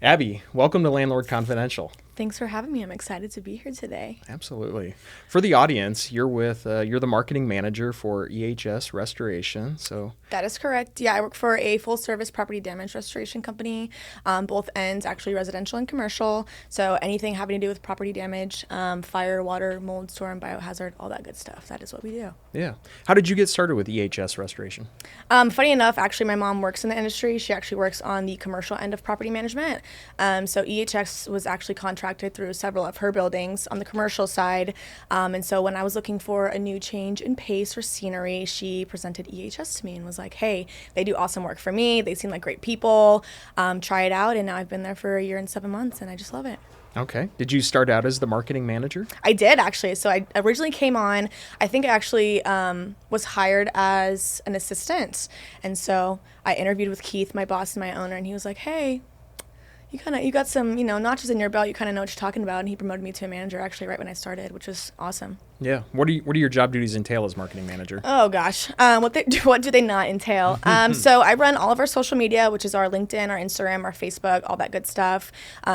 Abby, welcome to Landlord Confidential. Thanks for having me. I'm excited to be here today. Absolutely. For the audience, you're the marketing manager for EHS Restoration. So That is correct. Yeah, I work for a full service property damage restoration company, both ends, actually residential and commercial. So anything having to do with property damage, fire, water, mold, storm, biohazard, all that good stuff. That is what we do. yeah, how did you get started with EHS Restoration? Funny enough, actually, my mom works in the industry. She actually works on the commercial end of property management. So EHS was actually contracted through several of her buildings on the commercial side. And so when I was looking for a new change in pace or scenery, she presented EHS to me and was like, hey, they do awesome work for me. They seem like great people. Try it out. And now I've been there for 1 year and 7 months, and I just love it. Okay. Did you start out as the marketing manager? I did, actually. So I originally came on, I think I actually was hired as an assistant. And so I interviewed with Keith, my boss and my owner, and he was like, hey, you got some, notches in your belt. You kind of know what you're talking about. And he promoted me to a manager actually right when I started, which was awesome. Yeah. What do your job duties entail as marketing manager? Oh gosh, what do they not entail? So I run all of our social media, which is our LinkedIn, our Instagram, our Facebook, all that good stuff.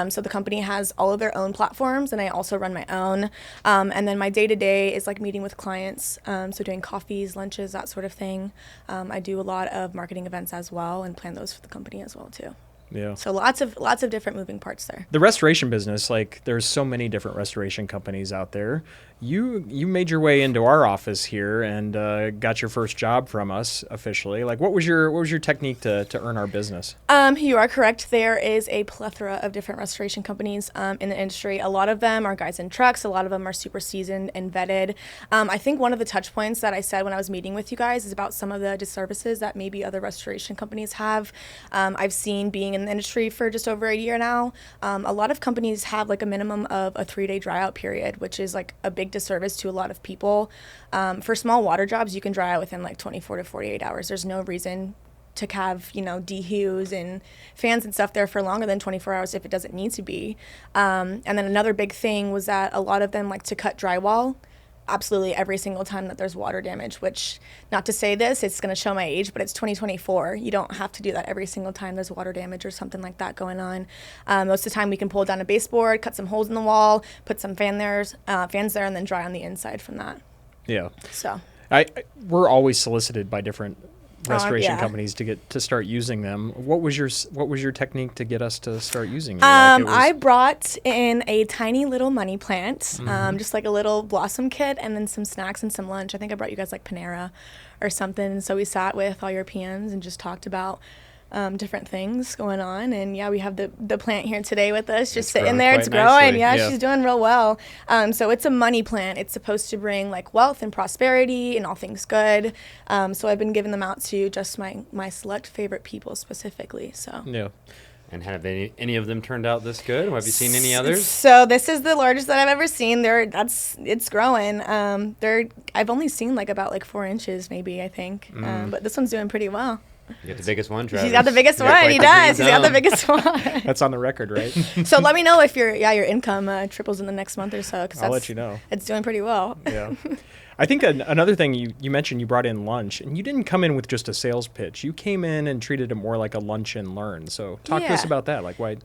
So the company has all of their own platforms, and I also run my own. And then my day to day is like meeting with clients, so doing coffees, lunches, that sort of thing. I do a lot of marketing events as well, and plan those for the company as well too. Yeah. So lots of different moving parts there. The restoration business, like there's so many different restoration companies out there. You made your way into our office here and got your first job from us officially. Like what was your technique to earn our business? You are correct. There is a plethora of different restoration companies in the industry. A lot of them are guys in trucks. A lot of them are super seasoned and vetted. I think one of the touch points that I said when I was meeting with you guys is about some of the disservices that maybe other restoration companies have. I've seen being in the industry for just over 1 year now. A lot of companies have like a minimum of a 3-day dry out period, which is like a big disservice to a lot of people. For small water jobs, you can dry out within like 24 to 48 hours. There's no reason to have, dehues and fans and stuff there for longer than 24 hours if it doesn't need to be. And then another big thing was that a lot of them like to cut drywall absolutely every single time that there's water damage, which, not to say this, it's going to show my age, but it's 2024. You don't have to do that every single time there's water damage or something like that going on. Most of the time we can pull down a baseboard, cut some holes in the wall, put some fans there, and then dry on the inside from that. Yeah. So we're always solicited by different restoration yeah. companies to start using them. What was your technique to get us to start using you? I brought in a tiny little money plant, just like a little blossom kit, and then some snacks and some lunch. I think I brought you guys like Panera or something. And so we sat with all your PMs and just talked about different things going on. And yeah, we have the plant here today with us, just sitting there. It's growing. Nicely. Yeah, she's doing real well. So it's a money plant. It's supposed to bring like wealth and prosperity and all things good. So I've been giving them out to just my select favorite people specifically. So yeah. And have any of them turned out this good? Have you seen any others? So this is the largest that I've ever seen. It's growing. I've only seen like about like 4 inches maybe, I think. But this one's doing pretty well. You got the biggest one, Travis. He's got the biggest one. He does. He's got the biggest one. That's on the record, right? So let me know if your income triples in the next month or so. I'll let you know. It's doing pretty well. Yeah. I think another thing you mentioned, you brought in lunch, and you didn't come in with just a sales pitch. You came in and treated it more like a lunch and learn. So talk to us about that. Like why?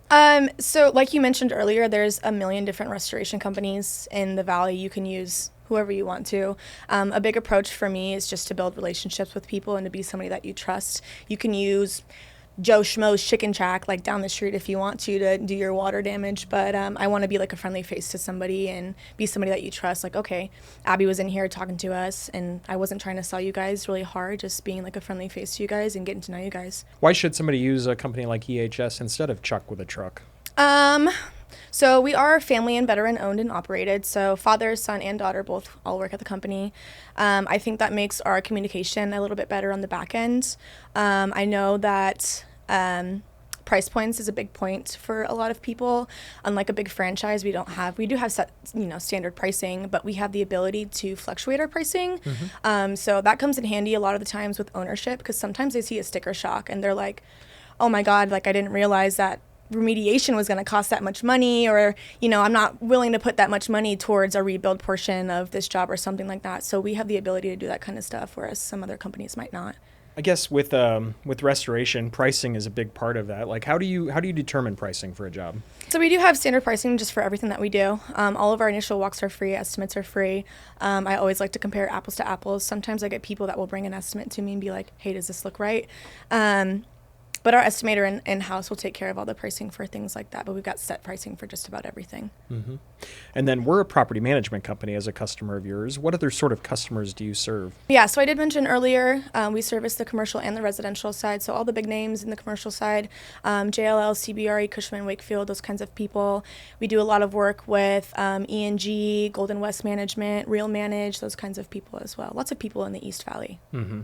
So like you mentioned earlier, there's a million different restoration companies in the Valley. You can use whoever you want to. A big approach for me is just to build relationships with people and to be somebody that you trust. You can use Joe Schmo's Chicken Shack like down the street if you want to do your water damage, but I want to be like a friendly face to somebody and be somebody that you trust. Like, okay, Abby was in here talking to us, and I wasn't trying to sell you guys really hard, just being like a friendly face to you guys and getting to know you guys. Why should somebody use a company like EHS instead of Chuck with a truck? So we are family and veteran owned and operated. So father, son, and daughter both all work at the company. I think that makes our communication a little bit better on the back end. I know that price points is a big point for a lot of people. Unlike a big franchise, we do have set, standard pricing, but we have the ability to fluctuate our pricing. So that comes in handy a lot of the times with ownership, because sometimes they see a sticker shock and they're like, oh my God, like I didn't realize that remediation was going to cost that much money, or I'm not willing to put that much money towards a rebuild portion of this job or something like that. So we have the ability to do that kind of stuff, whereas some other companies might not. I guess with restoration, pricing is a big part of that. Like, how do you determine pricing for a job? So we do have standard pricing just for everything that we do. All of our initial walks are free, estimates are free. I always like to compare apples to apples. Sometimes I get people that will bring an estimate to me and be like, hey, does this look right? But our estimator in-house will take care of all the pricing for things like that. But we've got set pricing for just about everything. Mm-hmm. And then we're a property management company as a customer of yours. What other sort of customers do you serve? Yeah, so I did mention earlier, we service the commercial and the residential side. So all the big names in the commercial side, JLL, CBRE, Cushman & Wakefield, those kinds of people. We do a lot of work with E&G, Golden West Management, Real Manage, those kinds of people as well. Lots of people in the East Valley. Mm-hmm.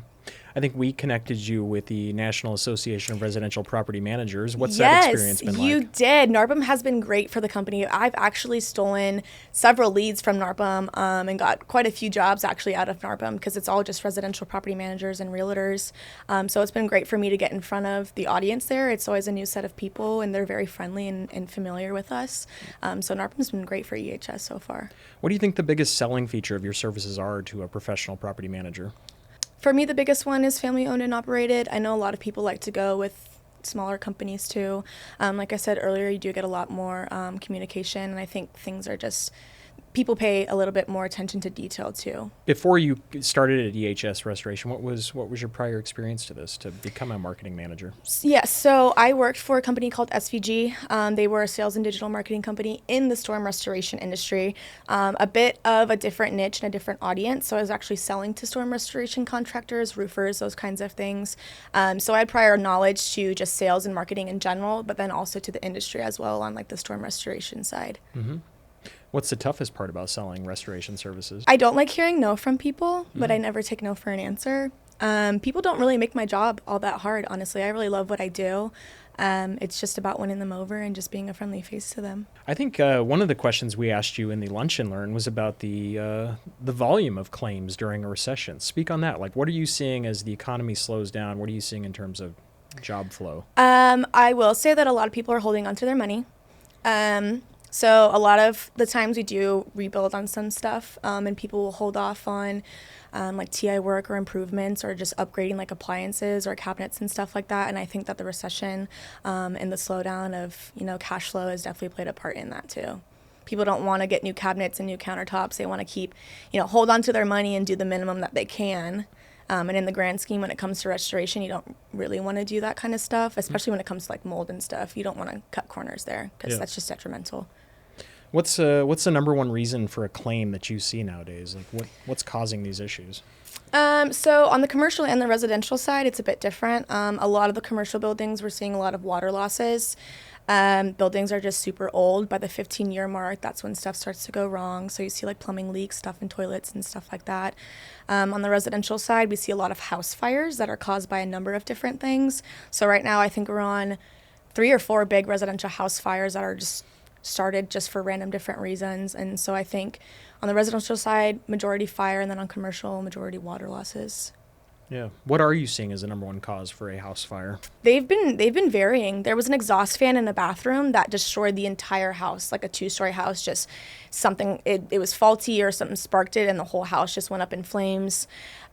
I think we connected you with the National Association of Residential Property Managers. What's that experience been like? Yes, you did. NARPM has been great for the company. I've actually stolen several leads from NARPM and got quite a few jobs actually out of NARPM because it's all just residential property managers and realtors. So it's been great for me to get in front of the audience there. It's always a new set of people, and they're very friendly and familiar with us. So NARPM's been great for EHS so far. What do you think the biggest selling feature of your services are to a professional property manager? For me, the biggest one is family owned and operated. I know a lot of people like to go with smaller companies too. Like I said earlier, you do get a lot more communication, and I think things are just, people pay a little bit more attention to detail too. Before you started at EHS Restoration, what was your prior experience to this, to become a marketing manager? Yeah, so I worked for a company called SVG. They were a sales and digital marketing company in the storm restoration industry. A bit of a different niche and a different audience. So I was actually selling to storm restoration contractors, roofers, those kinds of things. So I had prior knowledge to just sales and marketing in general, but then also to the industry as well on like the storm restoration side. Mm-hmm. What's the toughest part about selling restoration services? I don't like hearing no from people, but I never take no for an answer. People don't really make my job all that hard, honestly. I really love what I do. It's just about winning them over and just being a friendly face to them. I think one of the questions we asked you in the Lunch and Learn was about the volume of claims during a recession. Speak on that. Like, what are you seeing as the economy slows down? What are you seeing in terms of job flow? I will say that a lot of people are holding onto their money. So a lot of the times we do rebuild on some stuff, and people will hold off on like TI work or improvements or just upgrading like appliances or cabinets and stuff like that. And I think that the recession and the slowdown of, cash flow has definitely played a part in that too. People don't want to get new cabinets and new countertops. They want to keep, hold on to their money and do the minimum that they can. And in the grand scheme, when it comes to restoration, you don't really want to do that kind of stuff, especially when it comes to like mold and stuff. You don't want to cut corners there because that's just detrimental. What's the number one reason for a claim that you see nowadays? Like, what's causing these issues? So on the commercial and the residential side, it's a bit different. A lot of the commercial buildings, we're seeing a lot of water losses. Buildings are just super old. By the 15-year mark, that's when stuff starts to go wrong. So you see like plumbing leaks, stuff in toilets and stuff like that. On the residential side, we see a lot of house fires that are caused by a number of different things. So right now, I think we're on 3 or 4 big residential house fires that are just started just for random different reasons. And so I think on the residential side, majority fire, and then on commercial, majority water losses. Yeah. What are you seeing as the number one cause for a house fire? They've been varying. There was an exhaust fan in a bathroom that destroyed the entire house, like a 2-story house. Just something, it was faulty or something sparked it, and the whole house just went up in flames.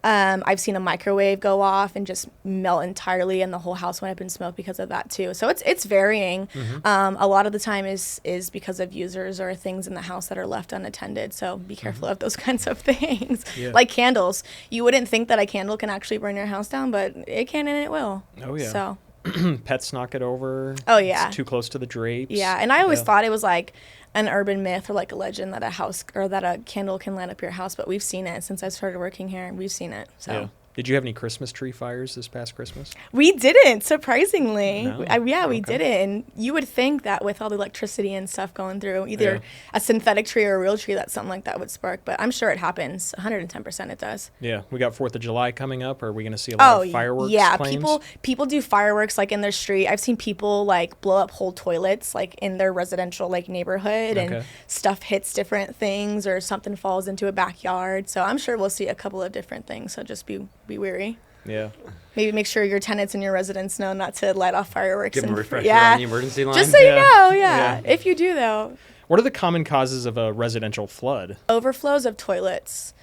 I've seen a microwave go off and just melt entirely, and the whole house went up in smoke because of that too. So it's varying. Mm-hmm. A lot of the time is because of users or things in the house that are left unattended. So be careful of those kinds of things. Yeah. Like candles. You wouldn't think that a candle can actually burn your house down, but it can and it will. Oh yeah. So pets knock it over. Oh yeah. It's too close to the drapes. Yeah, and I always thought it was like an urban myth or like a legend that a house or that a candle can light up your house, but we've seen it since I started working here. We've seen it. So. Yeah. Did you have any Christmas tree fires this past Christmas? We didn't, surprisingly. No? We didn't. And you would think that with all the electricity and stuff going through, either a synthetic tree or a real tree, that something like that would spark. But I'm sure it happens. 110% it does. Yeah. We got 4th of July coming up. Are we going to see a lot of fireworks claims? People do fireworks like in their street. I've seen people like blow up whole toilets like in their residential like neighborhood, and stuff hits different things or something falls into a backyard. So I'm sure we'll see a couple of different things. So just be wary. Yeah. Maybe make sure your tenants and your residents know not to light off fireworks. Give them a refresher on the emergency line. Just so you know, if you do though. What are the common causes of a residential flood? Overflows of toilets.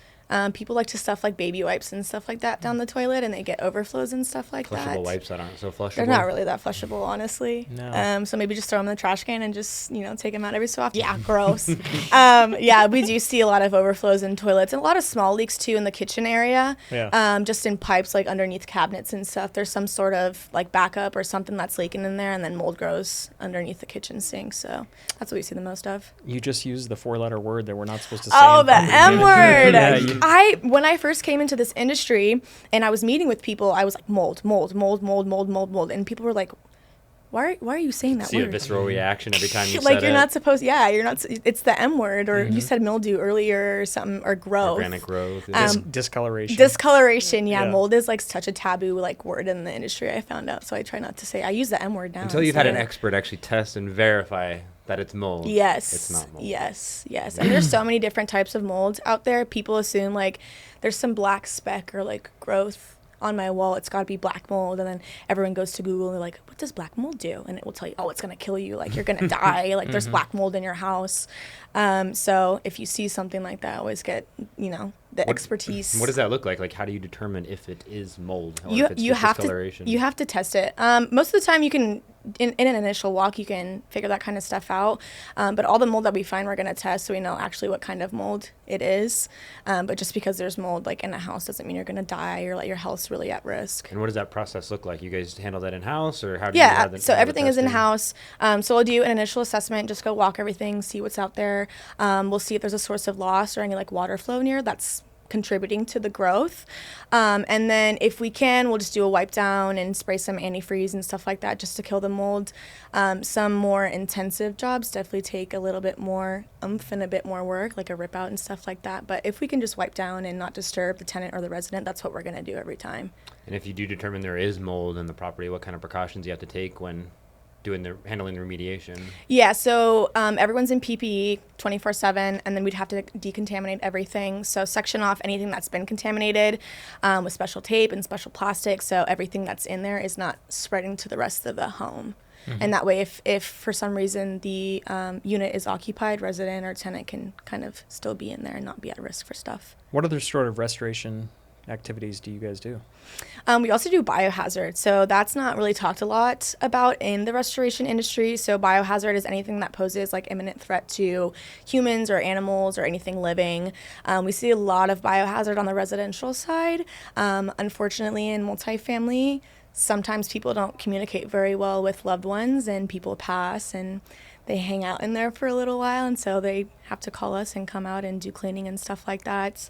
People like to stuff like baby wipes and stuff like that down the toilet, and they get overflows and stuff like that. Flushable wipes that aren't so flushable. They're not really that flushable, honestly. No. So maybe just throw them in the trash can and just, take them out every so often. Yeah, gross. Yeah, we do see a lot of overflows in toilets and a lot of small leaks too in the kitchen area. Yeah. Just in pipes like underneath cabinets and stuff. There's some sort of like backup or something that's leaking in there, and then mold grows underneath the kitchen sink. So that's what we see the most of. You just used the 4-letter word that we're not supposed to say. Oh, the M word. Yeah, When I first came into this industry and I was meeting with people, I was like mold. And people were like, why are you saying that See word? a visceral reaction every time you Like said you're it. not supposed, you're not, it's the M word, or you said mildew earlier or something, or growth. Organic growth. Discoloration. Discoloration, Yeah. mold is like such a taboo like word in the industry, I found out. So I try not to say, I use the M word now. Until you've had an instead. expert actually test and verify that it's mold. Yes. It's not mold. Yes. And there's so many different types of molds out there. People assume like there's some black speck or like growth on my wall. It's got to be black mold. And then everyone goes to Google and they're like, what does black mold do? And it will tell you, oh, it's going to kill you. Like you're going to die. Like there's black mold in your house. So if you see something like that, always get, the expertise. What does that look like? Like, how do you determine if it is mold or You if it's you just have discoloration? to test it. Most of the time, you can in an initial walk you can figure that kind of stuff out. But all the mold that we find, we're gonna test so we know actually what kind of mold it is. But just because there's mold like in a house doesn't mean you're gonna die or like your health's really at risk. And what does that process look like? You guys handle that in house, or how do you have that? So everything is in house. So we'll do an initial assessment, just go walk everything, see what's out there. We'll see if there's a source of loss or any like water flow near that's contributing to the growth. And then if we can, we'll just do a wipe down and spray some antifreeze and stuff like that just to kill the mold. Some more intensive jobs definitely take a little bit more oomph and a bit more work, like a rip out and stuff like that. But if we can just wipe down and not disturb the tenant or the resident, that's what we're going to do every time. And if you do determine there is mold in the property, what kind of precautions you have to take when handling the remediation? Yeah, so everyone's in PPE 24/7, and then we'd have to decontaminate everything. So section off anything that's been contaminated with special tape and special plastic, so everything that's in there is not spreading to the rest of the home. And that way, if for some reason the unit is occupied, resident or tenant can kind of still be in there and not be at risk for stuff. What other sort of restoration activities do you guys do? We also do biohazard. So that's not really talked a lot about in the restoration industry. So biohazard is anything that poses like imminent threat to humans or animals or anything living. We see a lot of biohazard on the residential side. Unfortunately, in multifamily, sometimes people don't communicate very well with loved ones and people pass and they hang out in there for a little while, and so they have to call us and come out and do cleaning and stuff like that.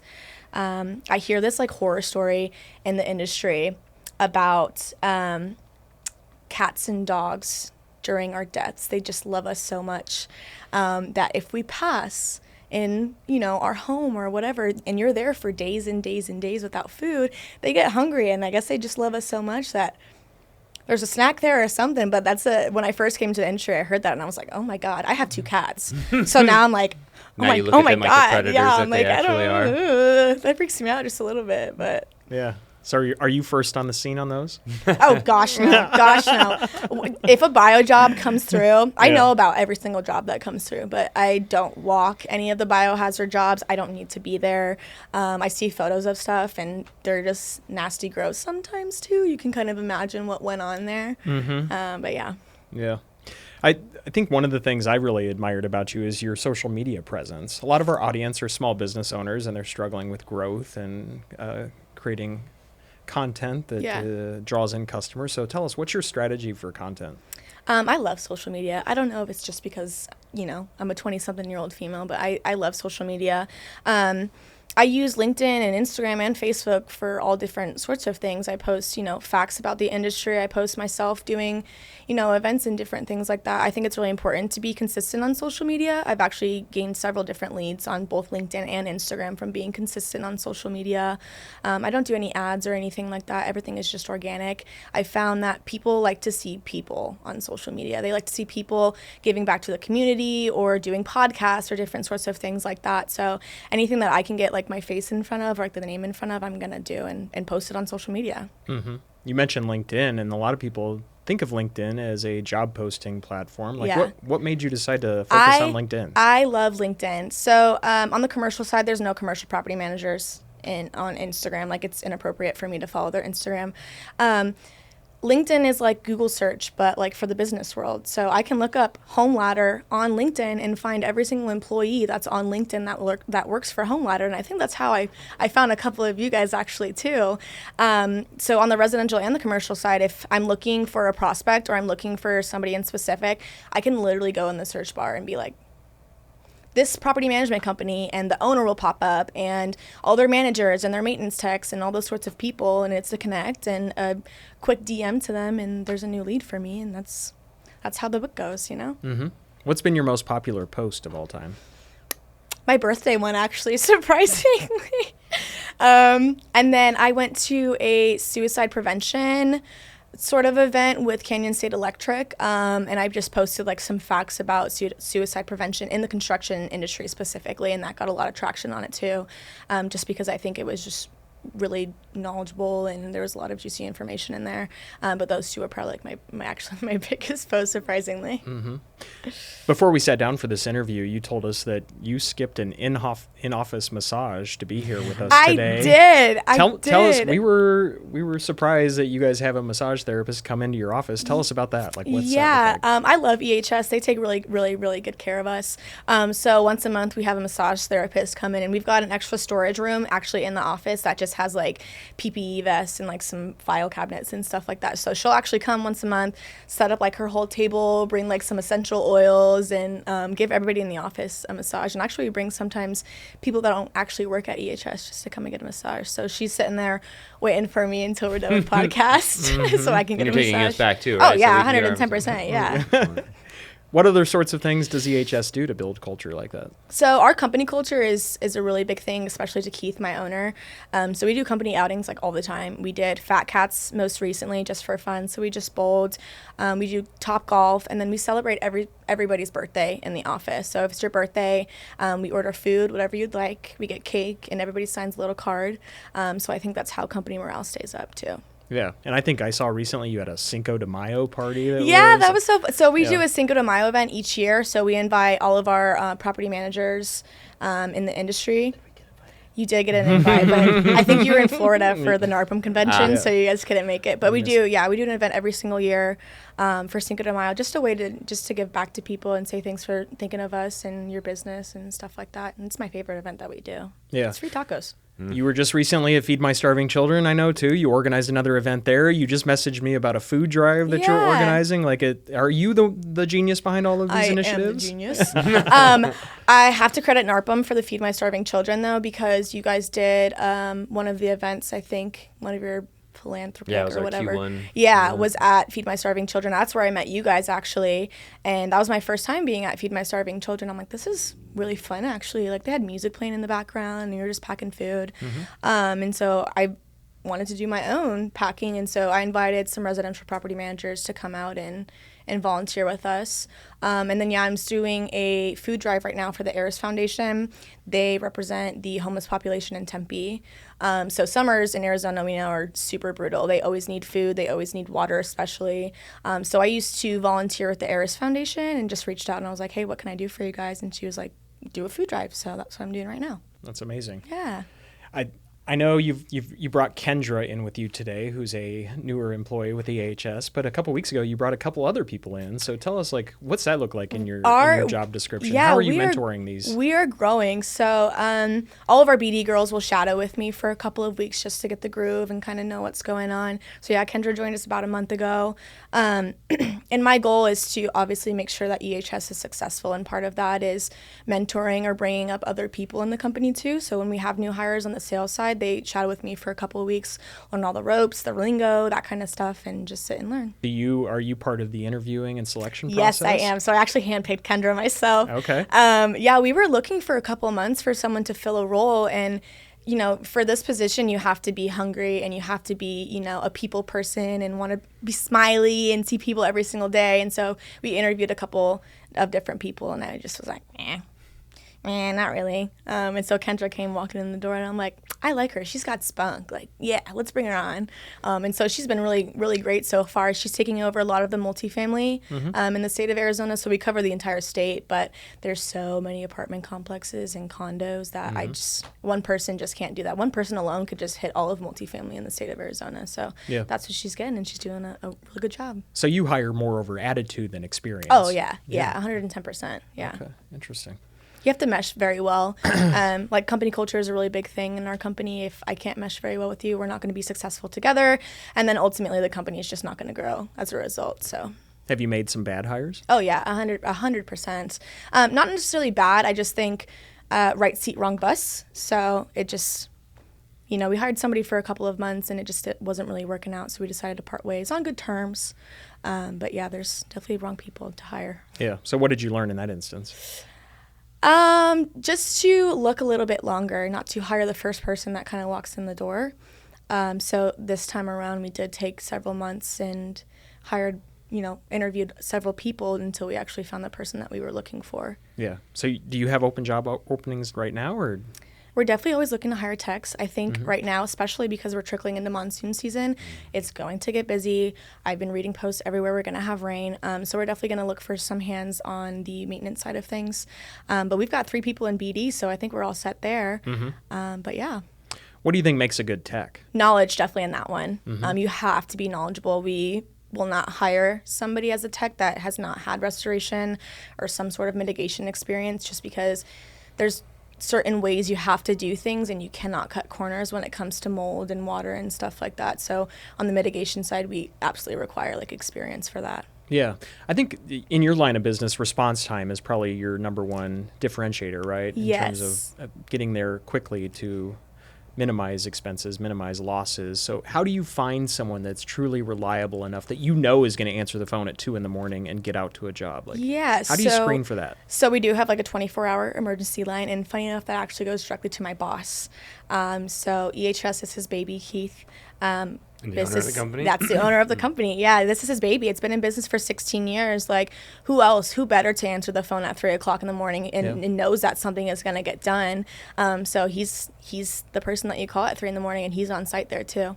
I hear this like horror story in the industry about cats and dogs during our deaths. They just love us so much that if we pass in our home or whatever, and you're there for days and days and days without food, they get hungry, and I guess they just love us so much that there's a snack there or something. But when I first came to the industry, I heard that and I was like, oh my God, I have 2 cats. So now I'm like, Now you look at them like the predators that I'm they like, actually are. That freaks me out just a little bit, but. Yeah. So are you first on the scene on those? Oh, gosh, no. If a bio job comes through, I know about every single job that comes through, but I don't walk any of the biohazard jobs. I don't need to be there. I see photos of stuff, and they're just nasty, gross sometimes, too. You can kind of imagine what went on there. But, yeah. Yeah. I think one of the things I really admired about you is your social media presence. A lot of our audience are small business owners, and they're struggling with growth and creating content that draws in customers. So tell us, what's your strategy for content? I love social media. I don't know if it's just because, I'm a 20-something-year-old female, but I love social media. I use LinkedIn and Instagram and Facebook for all different sorts of things. I post, facts about the industry. I post myself doing, events and different things like that. I think it's really important to be consistent on social media. I've actually gained several different leads on both LinkedIn and Instagram from being consistent on social media. I don't do any ads or anything like that. Everything is just organic. I found that people like to see people on social media. They like to see people giving back to the community or doing podcasts or different sorts of things like that. So anything that I can get like my face in front of or like the name in front of, I'm going to do and post it on social media. Mm-hmm. You mentioned LinkedIn, and a lot of people think of LinkedIn as a job posting platform. What made you decide to focus on LinkedIn? I love LinkedIn. So on the commercial side, there's no commercial property managers on Instagram. Like, it's inappropriate for me to follow their Instagram. LinkedIn is like Google search, but like for the business world. So I can look up Home Ladder on LinkedIn and find every single employee that's on LinkedIn that works for Home Ladder. And I think that's how I found a couple of you guys actually too. So on the residential and the commercial side, if I'm looking for a prospect or I'm looking for somebody in specific, I can literally go in the search bar and be like, this property management company, and the owner will pop up and all their managers and their maintenance techs and all those sorts of people, and it's a connect and a quick DM to them, and there's a new lead for me, and that's how the book goes, you know? Mm-hmm. What's been your most popular post of all time? My birthday one, actually, surprisingly. And then I went to a suicide prevention sort of event with Canyon State Electric, and I've just posted like some facts about suicide prevention in the construction industry specifically, and that got a lot of traction on it too, just because I think it was just really knowledgeable and there was a lot of juicy information in there. But those two are probably like my biggest post, surprisingly. Mm-hmm. Before we sat down for this interview, you told us that you skipped an in-office massage to be here with us today. I did. Tell us, we were surprised that you guys have a massage therapist come into your office. Tell us about that. Like, what's that look like? I love EHS. They take really, really, really good care of us. So once a month we have a massage therapist come in, and we've got an extra storage room actually in the office that just has like PPE vests and like some file cabinets and stuff like that. So she'll actually come once a month, set up like her whole table, bring like some essential oils, and give everybody in the office a massage. And actually we bring sometimes people that don't actually work at EHS just to come and get a massage. So she's sitting there waiting for me until we're done with podcast so I can get a massage. You're taking us back too, right? Oh yeah, 110%, yeah. What other sorts of things does EHS do to build culture like that? So our company culture is a really big thing, especially to Keith, my owner. So we do company outings like all the time. We did Fat Cats most recently just for fun. So we just bowled. We do Top Golf, and then we celebrate everybody's birthday in the office. So if it's your birthday, we order food, whatever you'd like. We get cake, and everybody signs a little card. So I think that's how company morale stays up too. Yeah, and I think I saw recently you had a Cinco de Mayo party. That was so we do a Cinco de Mayo event each year. So we invite all of our property managers in the industry. You did get an invite, but I think you were in Florida for the NARPM convention, so you guys couldn't make it. But we do an event every single year for Cinco de Mayo, just a way to give back to people and say thanks for thinking of us and your business and stuff like that. And it's my favorite event that we do. Yeah, it's free tacos. You were just recently at Feed My Starving Children, I know, too. You organized another event there. You just messaged me about a food drive that you're organizing. Are you the genius behind all of these initiatives? I am the genius. I have to credit NARPM for the Feed My Starving Children, though, because you guys did one of the events, I think, one of your philanthropic or whatever. Q1. Was at Feed My Starving Children. That's where I met you guys, actually. And that was my first time being at Feed My Starving Children. I'm like, this is really fun, actually. Like, they had music playing in the background, and you were just packing food. And so I wanted to do my own packing, and so I invited some residential property managers to come out and volunteer with us. And then, I'm doing a food drive right now for the EHS Foundation. They represent the homeless population in Tempe. So summers in Arizona, we know, are super brutal. They always need food. They always need water, especially. So I used to volunteer with the EHS Foundation and just reached out and I was like, hey, what can I do for you guys? And she was like, do a food drive. So that's what I'm doing right now. That's amazing. Yeah. I know you brought Kendra in with you today, who's a newer employee with EHS, but a couple weeks ago you brought a couple other people in. So tell us, like, what's that look like in your job description? How are you mentoring these? We are growing. So all of our BD girls will shadow with me for a couple of weeks just to get the groove and kind of know what's going on. So Kendra joined us about a month ago. And my goal is to obviously make sure that EHS is successful, and part of that is mentoring or bringing up other people in the company too. So when we have new hires on the sales side, they chat with me for a couple of weeks, learn all the ropes, the lingo, that kind of stuff, and just sit and learn. Are you part of the interviewing and selection process? Yes, I am. So I actually handpicked Kendra myself. Okay. We were looking for a couple of months for someone to fill a role, and for this position, you have to be hungry and you have to be, a people person and want to be smiley and see people every single day. And so we interviewed a couple of different people, and I just was like, not really. And so Kendra came walking in the door, and I'm like, I like her. She's got spunk. Like, yeah, let's bring her on. And so she's been really, really great so far. She's taking over a lot of the multifamily in the state of Arizona. So we cover the entire state, but there's so many apartment complexes and condos that one person just can't do that. One person alone could just hit all of multifamily in the state of Arizona. So that's what she's getting, and she's doing a really good job. So you hire more over attitude than experience. Oh, yeah, 110%. Yeah. Okay, interesting. You have to mesh very well. Like company culture is a really big thing in our company. If I can't mesh very well with you, we're not going to be successful together. And then ultimately the company is just not going to grow as a result. So. Have you made some bad hires? Oh yeah, 100%. Not necessarily bad. I just think right seat, wrong bus. So it just, we hired somebody for a couple of months and it wasn't really working out. So we decided to part ways on good terms. But yeah, there's definitely wrong people to hire. Yeah. So what did you learn in that instance? Just to look a little bit longer, not to hire the first person that kind of walks in the door. So this time around, we did take several months and hired, interviewed several people until we actually found the person that we were looking for. Yeah. So do you have open job openings right now, or? We're definitely always looking to hire techs. I think right now, especially because we're trickling into monsoon season, it's going to get busy. I've been reading posts everywhere we're going to have rain. So we're definitely going to look for some hands on the maintenance side of things. But we've got 3 people in BD, so I think we're all set there. But yeah. What do you think makes a good tech? Knowledge, definitely in that one. You have to be knowledgeable. We will not hire somebody as a tech that has not had restoration or some sort of mitigation experience, just because there's certain ways you have to do things and you cannot cut corners when it comes to mold and water and stuff like that. So on the mitigation side, we absolutely require experience for that. Yeah. I think in your line of business, response time is probably your number one differentiator, right? In terms of getting there quickly to minimize expenses, minimize losses. So how do you find someone that's truly reliable enough that is going to answer the phone at 2 a.m. and get out to a job? How do you screen for that? So we do have a 24-hour emergency line, and funny enough, that actually goes directly to my boss. So EHS is his baby, Keith. And the owner of the company? That's the owner of the company. Yeah, this is his baby. It's been in business for 16 years. Who better to answer the phone at 3 o'clock in the morning and knows that something is going to get done. So he's the person that you call at 3 in the morning, and he's on site there too.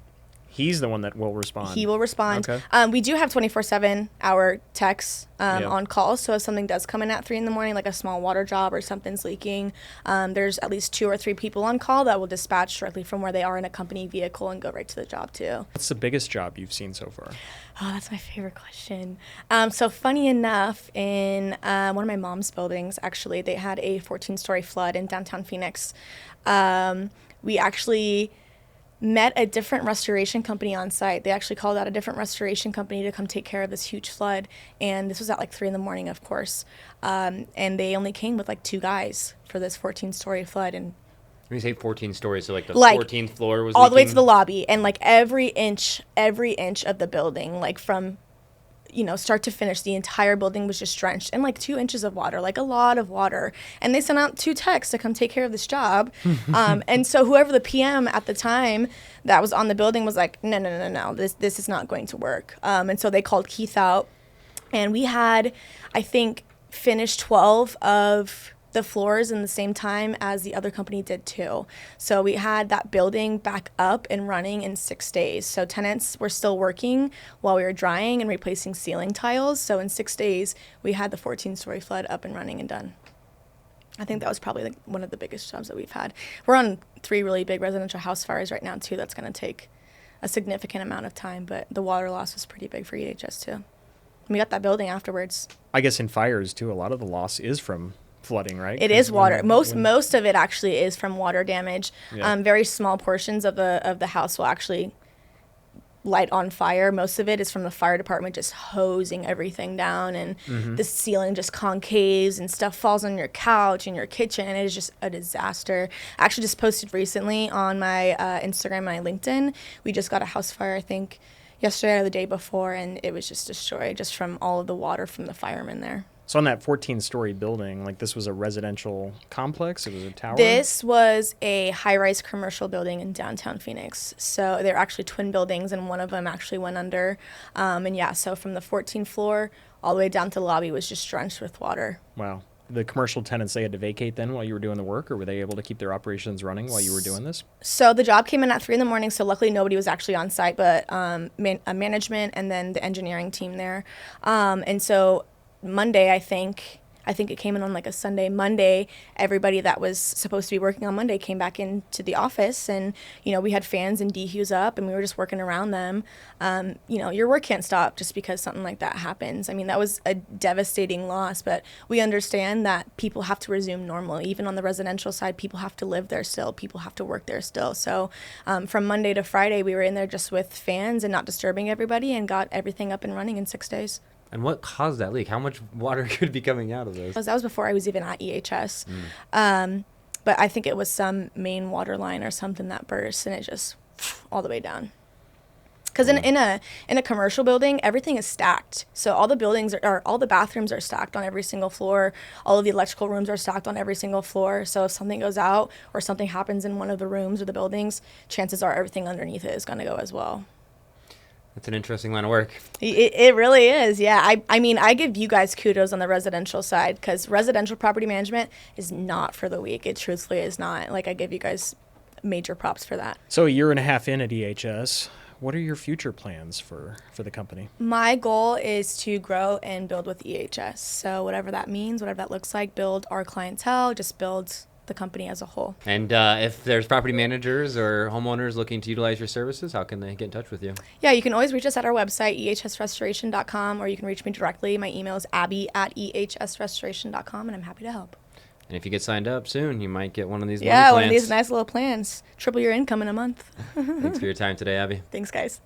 He's the one that will respond. He will respond. Okay. We do have 24/7 hour techs on call. So if something does come in at 3 in the morning, like a small water job or something's leaking, there's at least 2 or 3 people on call that will dispatch directly from where they are in a company vehicle and go right to the job too. What's the biggest job you've seen so far? Oh, that's my favorite question. So funny enough, in one of my mom's buildings, actually, they had a 14-story flood in downtown Phoenix. We actually met a different restoration company on site. They actually called out a different restoration company to come take care of this huge flood. And this was at 3 in the morning, of course. And they only came with 2 guys for this 14-story flood. And when you say 14 stories, so the 14th floor was all leaking? The way to the lobby, and every inch of the building, from start to finish, the entire building was just drenched in 2 inches of water, a lot of water. And they sent out 2 techs to come take care of this job. And so whoever the PM at the time that was on the building was no, this is not going to work. And so they called Keith out, and we had, I think, finished 12 of the floors in the same time as the other company did too. So we had that building back up and running in 6 days. So tenants were still working while we were drying and replacing ceiling tiles. So in 6 days, we had the 14-story flood up and running and done. I think that was probably one of the biggest jobs that we've had. We're on 3 really big residential house fires right now too. That's going to take a significant amount of time, but the water loss was pretty big for EHS too. And we got that building afterwards. I guess in fires too, a lot of the loss is from flooding, right? It is water. Most of it actually is from water damage. Yeah. Very small portions of the house will actually light on fire. Most of it is from the fire department just hosing everything down, and the ceiling just concaves and stuff falls on your couch and your kitchen, and it is just a disaster. I actually just posted recently on my Instagram and my LinkedIn. We just got a house fire, I think, yesterday or the day before, and it was just destroyed just from all of the water from the firemen there. So on that 14-story building, this was a residential complex? It was a tower? This was a high-rise commercial building in downtown Phoenix. So they're actually twin buildings, and one of them actually went under. So from the 14th floor all the way down to the lobby was just drenched with water. Wow. the commercial tenants, they had to vacate then while you were doing the work, or were they able to keep their operations running while you were doing this? So the job came in at 3 in the morning. So luckily nobody was actually on site, but management and then the engineering team there. And so Monday, I think it came in on like a Sunday. Monday, everybody that was supposed to be working on Monday came back into the office, and we had fans and dehues up, and we were just working around them. Your work can't stop just because something like that happens. I mean, that was a devastating loss, but we understand that people have to resume normal. Even on the residential side, people have to live there still. People have to work there still. So from Monday to Friday, we were in there just with fans and not disturbing everybody, and got everything up and running in 6 days. And what caused that leak? How much water could be coming out of those? That was before I was even at EHS. But I think it was some main water line or something that burst, and it just all the way down. Because in a commercial building, everything is stacked. So all the bathrooms are stacked on every single floor. All of the electrical rooms are stacked on every single floor. So if something goes out or something happens in one of the rooms or the buildings, chances are everything underneath it is going to go as well. That's an interesting line of work. It really is, yeah. I mean, I give you guys kudos on the residential side, because residential property management is not for the weak. It truthfully is not. Like, I give you guys major props for that. So a year and a half in at EHS, what are your future plans for the company? My goal is to grow and build with EHS. So whatever that means, whatever that looks like, build our clientele, just build the company as a whole. And if there's property managers or homeowners looking to utilize your services, how can they get in touch with you? Yeah, you can always reach us at our website, ehsrestoration.com, or you can reach me directly. My email is abby@ehsrestoration.com, and I'm happy to help. And if you get signed up soon, you might get one of these Yeah, money one of plans. these nice little plans. Triple your income in a month. Thanks for your time today, Abby. Thanks, guys.